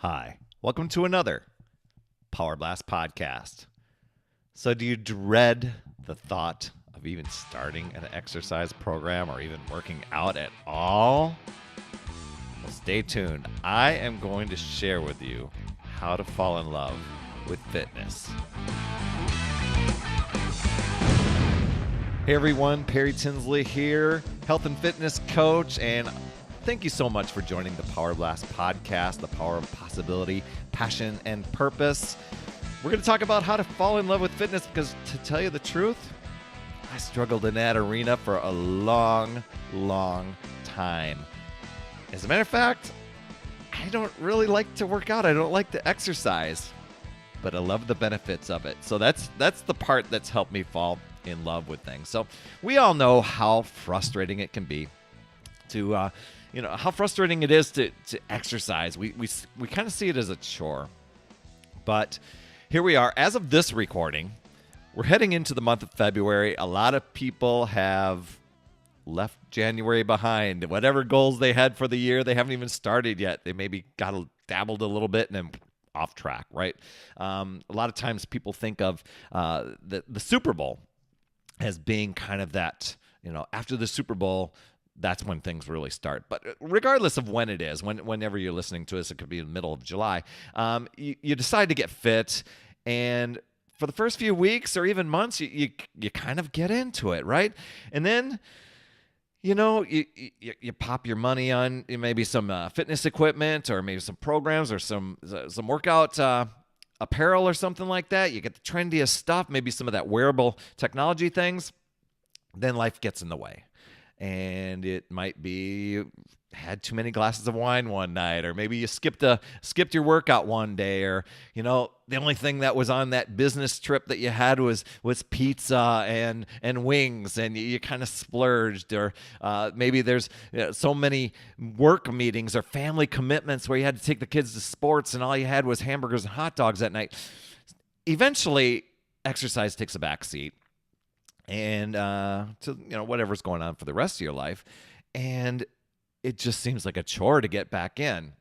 Hi, welcome to another Power Blast podcast. So, do you dread the thought of even starting an exercise program or even working out at all? Well, stay tuned. I am going to share with you how to fall in love with fitness. Hey everyone, Perry Tinsley here, health and fitness coach, and thank you so much for joining the Power Blast podcast, the power of possibility, passion, and purpose. We're going to talk about how to fall in love with fitness because, to tell you the truth, I struggled in that arena for a long time. As a matter of fact, I don't really like to work out. I don't like to exercise, but I love the benefits of it. So that's the part that's helped me fall in love with things. So we all know how frustrating it can be to how frustrating it is to exercise. We kind of see it as a chore. But here we are. As of this recording, we're heading into the month of February. A lot of people have left January behind. Whatever goals they had for the year, they haven't even started yet. They maybe dabbled a little bit and then off track, right? A lot of times people think of the Super Bowl as being kind of that, after the Super Bowl, that's when things really start. But regardless of when it is, whenever you're listening to us, it could be in the middle of July, you decide to get fit, and for the first few weeks or even months, you kind of get into it, right? And then, you pop your money on maybe some fitness equipment or maybe some programs or some workout apparel or something like that. You get the trendiest stuff, maybe some of that wearable technology things. Then life gets in the way. And it might be you had too many glasses of wine one night, or maybe you skipped your workout one day, or the only thing that was on that business trip that you had was pizza and wings, and you kind of splurged, or maybe there's so many work meetings or family commitments where you had to take the kids to sports, and all you had was hamburgers and hot dogs that night. Eventually, exercise takes a backseat. And to whatever's going on for the rest of your life, and it just seems like a chore to get back in,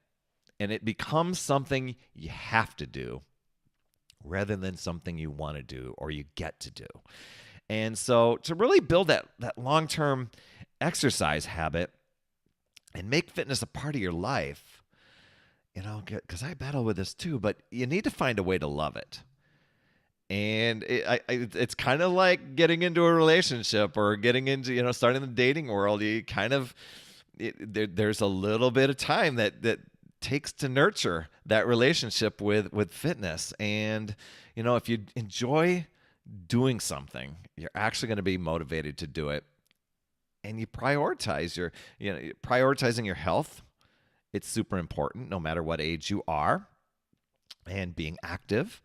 and it becomes something you have to do rather than something you want to do or you get to do. And so to really build that long-term exercise habit and make fitness a part of your life, because I battle with this too, but you need to find a way to love it. And it's kind of like getting into a relationship or getting into, starting the dating world. You kind of, there's a little bit of time that takes to nurture that relationship with fitness. And, if you enjoy doing something, you're actually going to be motivated to do it. And you prioritize prioritizing your health. It's super important no matter what age you are, and being active.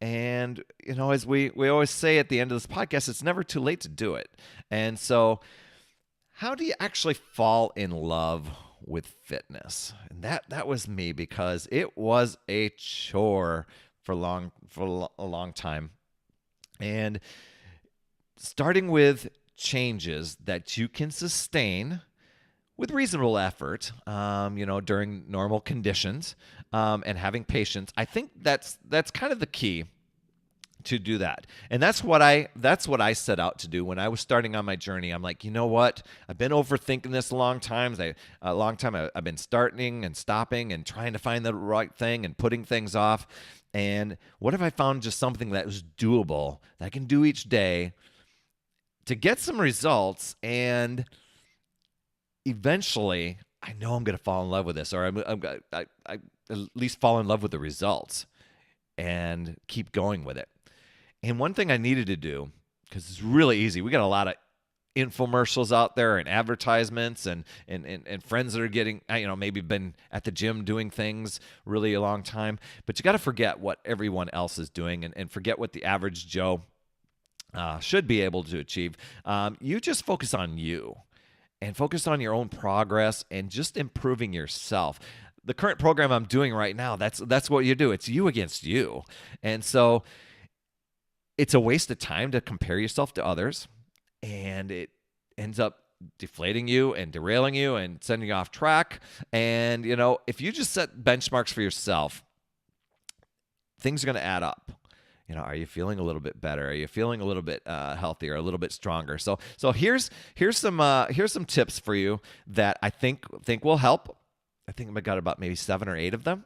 And, as we always say at the end of this podcast, it's never too late to do it. And so how do you actually fall in love with fitness? And that was me, because it was a chore for a long time. And starting with changes that you can sustain with reasonable effort, during normal conditions, and having patience. I think that's kind of the key to do that. And that's what I set out to do when I was starting on my journey. I'm like, you know what? I've been overthinking this a long time. I've been starting and stopping and trying to find the right thing and putting things off. And what if I found just something that was doable, that I can do each day to get some results, and eventually, I know I'm going to fall in love with this, or I at least fall in love with the results and keep going with it. And one thing I needed to do, because it's really easy, we got a lot of infomercials out there and advertisements and friends that are getting, maybe been at the gym doing things really a long time, but you got to forget what everyone else is doing and forget what the average Joe should be able to achieve. You just focus on you. And focus on your own progress and just improving yourself. The current program I'm doing right now, that's what you do. It's you against you. And so it's a waste of time to compare yourself to others. And it ends up deflating you and derailing you and sending you off track. And, if you just set benchmarks for yourself, things are going to add up. Are you feeling a little bit better? Are you feeling a little bit healthier, a little bit stronger? So here's some tips for you that I think will help. I think I got about maybe 7 or 8 of them.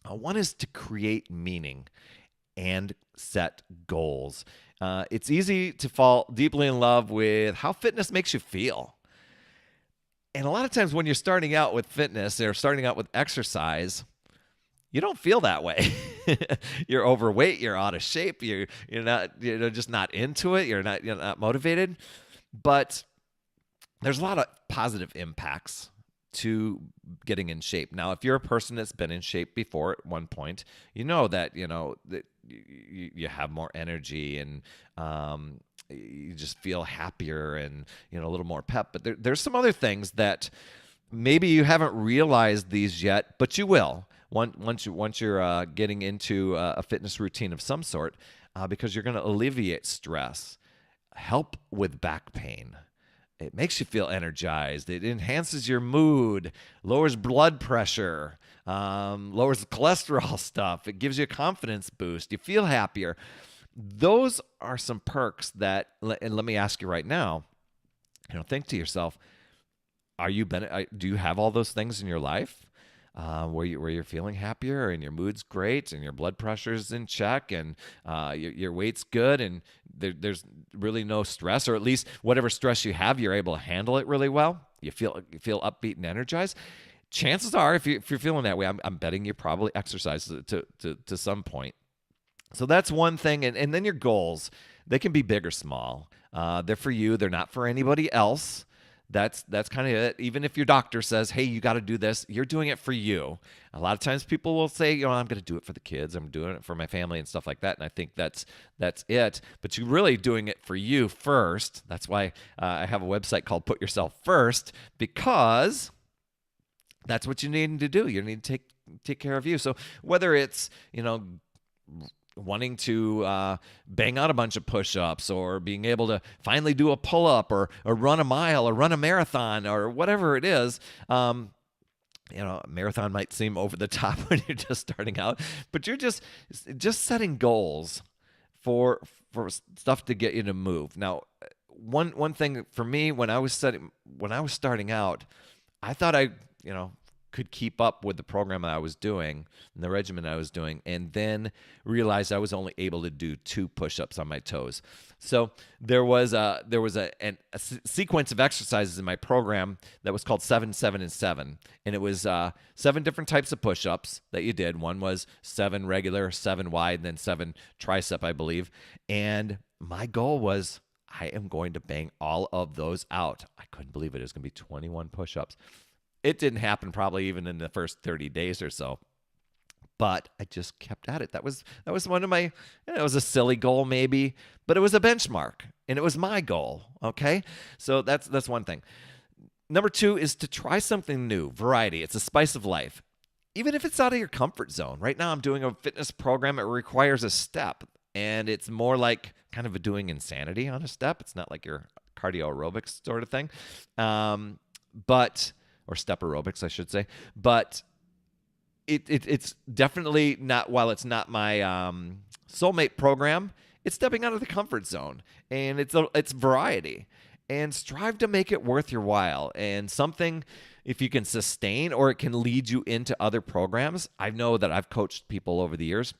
One is to create meaning and set goals. It's easy to fall deeply in love with how fitness makes you feel. And a lot of times when you're starting out with fitness or starting out with exercise, you don't feel that way. You're overweight, you're out of shape, you're not, just not into it, you're not motivated. But there's a lot of positive impacts to getting in shape. Now, if you're a person that's been in shape before at one point, that you have more energy and you just feel happier and a little more pep. But there's some other things that maybe you haven't realized these yet, but you will once you're getting into a fitness routine of some sort, because you're going to alleviate stress, help with back pain. It makes you feel energized. It enhances your mood, lowers blood pressure, lowers the cholesterol stuff. It gives you a confidence boost. You feel happier. Those are some perks that, and let me ask you right now, think to yourself, do you have all those things in your life where you're feeling happier and your mood's great and your blood pressure's in check and your weight's good and there's really no stress, or at least whatever stress you have, you're able to handle it really well. You feel upbeat and energized. Chances are, if you're feeling that way, I'm betting you probably exercise to some point. So that's one thing. And then your goals, they can be big or small. They're for you. They're not for anybody else. That's kind of it. Even if your doctor says, hey, you got to do this, you're doing it for you. A lot of times people will say, I'm going to do it for the kids. I'm doing it for my family and stuff like that. And I think that's it. But you're really doing it for you first. That's why I have a website called Put Yourself First, because that's what you need to do. You need to take care of you. So whether it's, wanting to bang out a bunch of push-ups, or being able to finally do a pull-up, or run a mile, or run a marathon, or whatever it is. A marathon might seem over the top when you're just starting out, but you're just setting goals for stuff to get you to move. Now, one thing for me, when I was starting out, I thought I could keep up with the program that I was doing and the regimen I was doing, and then realized I was only able to do 2 push-ups on my toes. So there was a sequence of exercises in my program that was called 7, 7, and 7, and it was 7 different types of push-ups that you did. One was 7 regular, 7 wide, and then 7 tricep, I believe. And my goal was, I am going to bang all of those out. I couldn't believe it. It was going to be 21 push-ups. It didn't happen probably even in the first 30 days or so, but I just kept at it. That was one of my, it was a silly goal maybe, but it was a benchmark and it was my goal. Okay. So that's one thing. Number 2 is to try something new. Variety. It's a spice of life. Even if it's out of your comfort zone. Right now I'm doing a fitness program. It requires a step, and it's more like kind of doing insanity on a step. It's not like your cardio aerobics sort of thing. Or step aerobics, I should say. But it's definitely not, while it's not my soulmate program, it's stepping out of the comfort zone. And it's variety. And strive to make it worth your while. And something, if you can sustain, or it can lead you into other programs. I know that I've coached people over the years,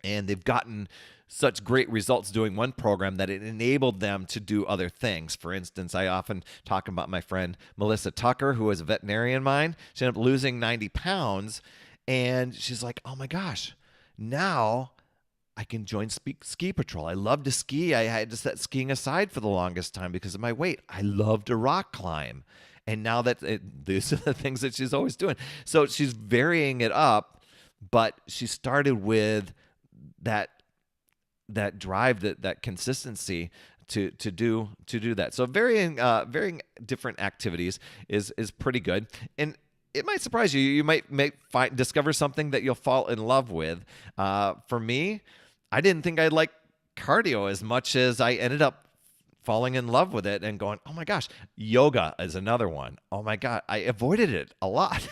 and they've gotten such great results doing one program that it enabled them to do other things. For instance, I often talk about my friend Melissa Tucker, who is a veterinarian of mine. She ended up losing 90 pounds, and she's like, oh my gosh, now I can join ski patrol. I love to ski. I had to set skiing aside for the longest time because of my weight. I love to rock climb. And now these are the things that she's always doing. So she's varying it up, but she started with that drive, that consistency to do that. So varying different activities is pretty good. And it might surprise you. You might discover something that you'll fall in love with. For me, I didn't think I'd like cardio as much as I ended up falling in love with it and going, oh my gosh. Yoga is another one. Oh my God, I avoided it a lot.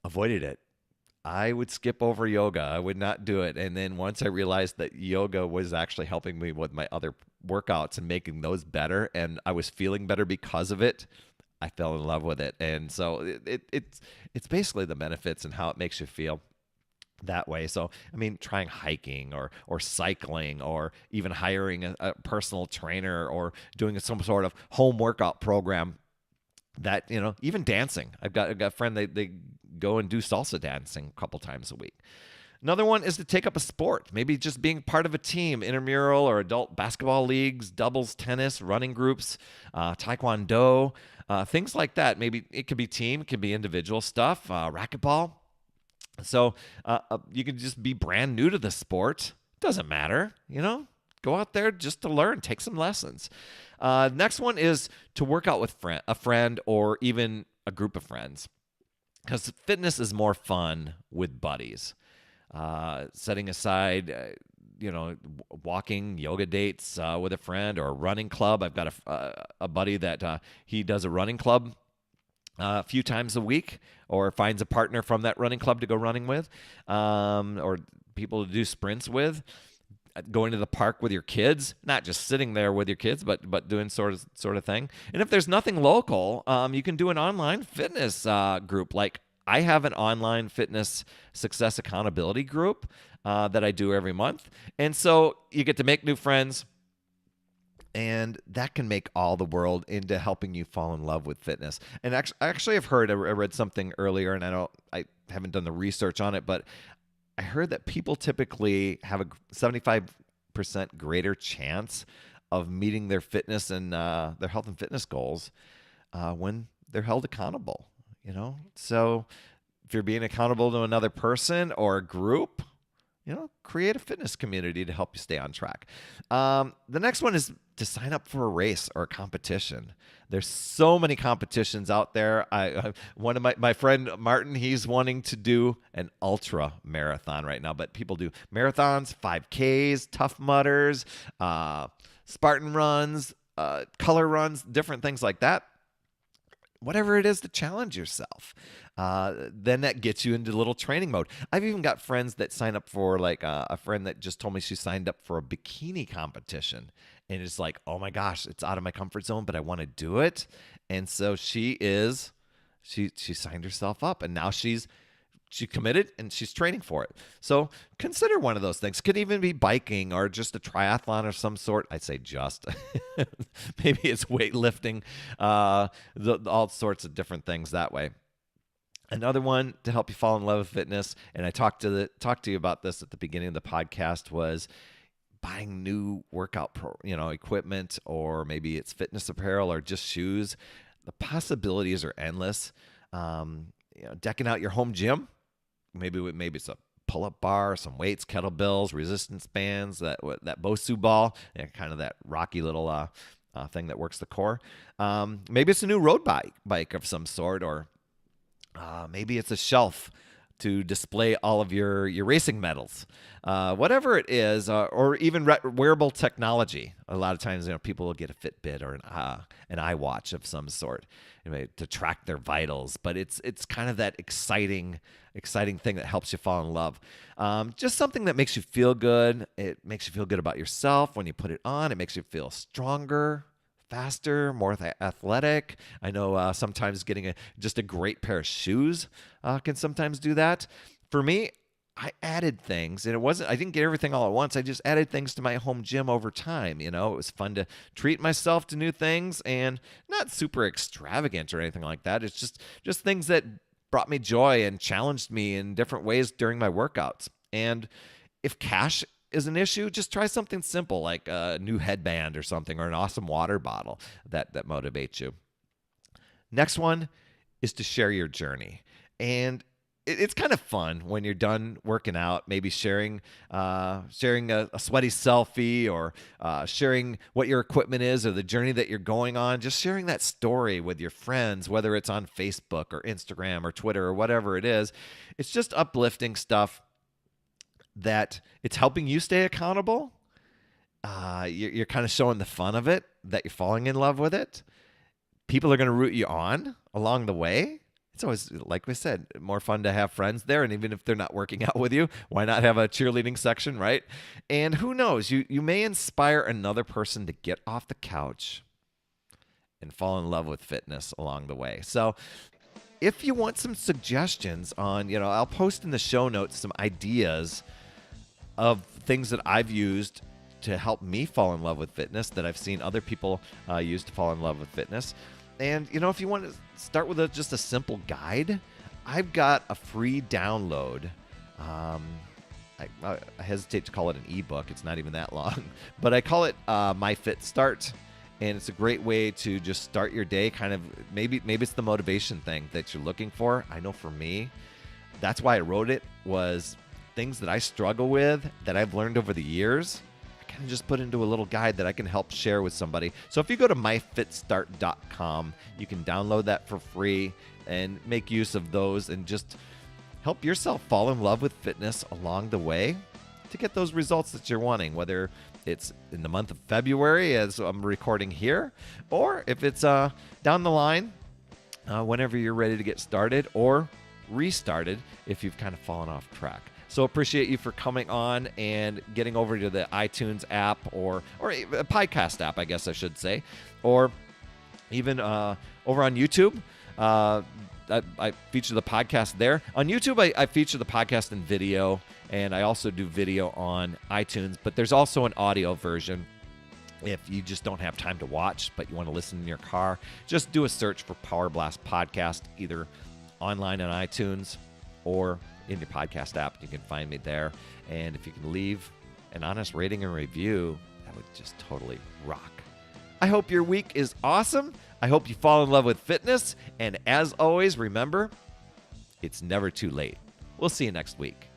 Avoided it. I would skip over yoga. I would not do it. And then once I realized that yoga was actually helping me with my other workouts and making those better, and I was feeling better because of it, I fell in love with it. And so it's basically the benefits and how it makes you feel that way. So, I mean, trying hiking or cycling or even hiring a personal trainer or doing some sort of home workout program that, even dancing. I've got a friend, they go and do salsa dancing a couple times a week. Another one is to take up a sport, maybe just being part of a team, intramural or adult basketball leagues, doubles tennis, running groups, taekwondo, things like that. Maybe it could be team, it could be individual stuff, racquetball. So you can just be brand new to the sport. Doesn't matter, Go out there just to learn, take some lessons. Next one is to work out with a friend or even a group of friends, because fitness is more fun with buddies. Setting aside, walking, yoga dates with a friend or a running club. I've got a buddy that he does a running club a few times a week, or finds a partner from that running club to go running with, or people to do sprints with. Going to the park with your kids, not just sitting there with your kids, but doing sort of thing. And if there's nothing local, you can do an online fitness group. Like I have an online fitness success accountability group that I do every month. And so you get to make new friends, and that can make all the world into helping you fall in love with fitness. And actually I've heard, I read something earlier, and I haven't done the research on it, but I heard that people typically have a 75% greater chance of meeting their fitness and their health and fitness goals when they're held accountable, So if you're being accountable to another person or a group, create a fitness community to help you stay on track. The next one is to sign up for a race or a competition. There's so many competitions out there. One of my friend Martin, he's wanting to do an ultra marathon right now, but people do marathons, 5Ks, Tough Mudders, Spartan runs, color runs, different things like that. Whatever it is to challenge yourself. Then that gets you into a little training mode. I've even got friends that sign up for, like a friend that just told me she signed up for a bikini competition. And it's like, oh my gosh, it's out of my comfort zone, but I want to do it. And so she signed herself up, and now she committed and she's training for it. So consider one of those things. Could even be biking or just a triathlon of some sort. I'd say just. Maybe it's weightlifting, all sorts of different things that way. Another one to help you fall in love with fitness, and I talked to you about this at the beginning of the podcast, was buying new workout equipment, or maybe it's fitness apparel or just shoes. The possibilities are endless. Decking out your home gym. Maybe it's a pull-up bar, some weights, kettlebells, resistance bands, that Bosu ball, kind of that rocky little thing that works the core. Maybe it's a new road bike of some sort, or maybe it's a shelf to display all of your racing medals. Whatever it is, or even wearable technology. A lot of times, people will get a Fitbit or an iWatch of some sort, to track their vitals. But it's kind of that exciting thing that helps you fall in love. Just something that makes you feel good. It makes you feel good about yourself when you put it on. It makes you feel stronger, faster, more athletic. I know sometimes getting just a great pair of shoes can sometimes do that. For me, I added things, and I didn't get everything all at once. I just added things to my home gym over time. It was fun to treat myself to new things, and not super extravagant or anything like that. It's just things that brought me joy and challenged me in different ways during my workouts. And if cash is an issue, just try something simple like a new headband or something, or an awesome water bottle that motivates you. Next one is to share your journey. And it's kind of fun when you're done working out, maybe sharing a sweaty selfie, or sharing what your equipment is or the journey that you're going on. Just sharing that story with your friends, whether it's on Facebook or Instagram or Twitter or whatever it is. It's just uplifting stuff that it's helping you stay accountable, you're kind of showing the fun of it, that you're falling in love with it. People are going to root you on along the way. It's always, like we said, more fun to have friends there. And even if they're not working out with you, why not have a cheerleading section, right? And who knows, you may inspire another person to get off the couch and fall in love with fitness along the way. So if you want some suggestions on, I'll post in the show notes some ideas of things that I've used to help me fall in love with fitness, that I've seen other people use to fall in love with fitness. And, if you want to start with just a simple guide, I've got a free download. I hesitate to call it an ebook. It's not even that long. But I call it My Fit Start. And it's a great way to just start your day. Kind of maybe it's the motivation thing that you're looking for. I know for me, that's why I wrote it, was things that I struggle with that I've learned over the years. I kind of just put into a little guide that I can help share with somebody. So if you go to myfitstart.com, you can download that for free and make use of those and just help yourself fall in love with fitness along the way to get those results that you're wanting, whether it's in the month of February as I'm recording here, or if it's down the line whenever you're ready to get started or restarted if you've kind of fallen off track. So appreciate you for coming on and getting over to the iTunes app or a podcast app, I guess I should say, or even over on YouTube. I feature the podcast there. On YouTube, I feature the podcast in video, and I also do video on iTunes, but there's also an audio version. If you just don't have time to watch, but you want to listen in your car, just do a search for Power Blast Podcast, either online on iTunes or in your podcast app. You can find me there. And if you can leave an honest rating and review, that would just totally rock. I hope your week is awesome. I hope you fall in love with fitness. And as always, remember, it's never too late. We'll see you next week.